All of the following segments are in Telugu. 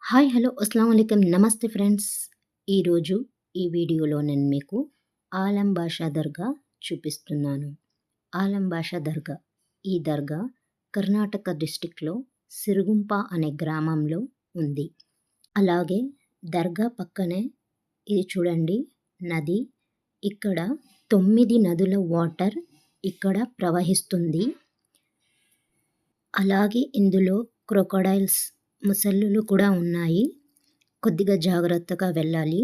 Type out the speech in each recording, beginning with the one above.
హాయ్! హలో! అస్సలాముఅలైకుం. నమస్తే ఫ్రెండ్స్. ఈరోజు ఈ వీడియోలో నేను మీకు ఆలం బాషా దర్గా చూపిస్తున్నాను. ఆలం బాషా దర్గా. ఈ దర్గా కర్ణాటక డిస్ట్రిక్ట్‌లో సిరుగుంప అనే గ్రామంలో ఉంది. అలాగే దర్గా పక్కనే ఇది చూడండి నది. ఇక్కడ 9 నదుల వాటర్ ఇక్కడ ప్రవహిస్తుంది. అలాగే ఇందులో క్రొకొడైల్స్ ముసల్లులు కూడా ఉన్నాయి. కొద్దిగా జాగ్రత్తగా వెళ్ళాలి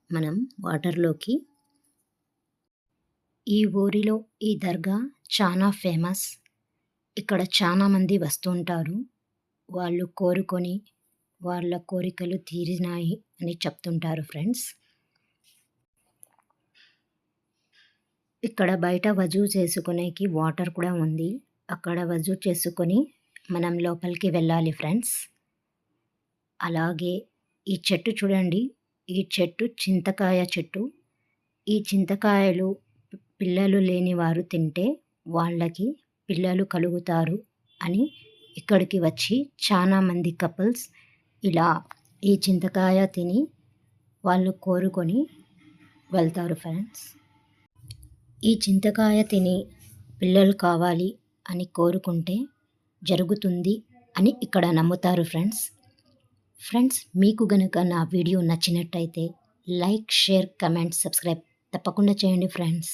మనం వాటర్‌లోకి. ఈ ఊరిలో ఈ దర్గా చానా ఫేమస్. ఇక్కడ చానా మంది వస్తుంటారు. వాళ్ళు కోరుకొని వాళ్ళ కోరికలు తీరినాయి అని చెప్తుంటారు ఫ్రెండ్స్. ఇక్కడ బయట వజూ చేసుకునేకి వాటర్ కూడా ఉంది. అక్కడ వజూ చేసుకొని మనం లోపలికి వెళ్ళాలి ఫ్రెండ్స్. అలాగే ఈ చెట్టు చూడండి. ఈ చెట్టు చింతకాయ చెట్టు. ఈ చింతకాయలు పిల్లలు లేని వారు తింటే వాళ్ళకి పిల్లలు కలుగుతారు అని ఇక్కడికి వచ్చి చానా మంది కపుల్స్ ఇలా ఈ చింతకాయ తిని వాళ్ళు కోరుకొని వెళ్తారు ఫ్రెండ్స్. ఈ చింతకాయ తిని పిల్లలు కావాలి అని కోరుకుంటే జరుగుతుంది అని ఇక్కడ నమ్ముతారు ఫ్రెండ్స్. ఫ్రెండ్స్ మీకు గనుక నా వీడియో నచ్చినట్టయితే లైక్, షేర్, కమెంట్, సబ్స్క్రైబ్ తప్పకుండా చేయండి ఫ్రెండ్స్.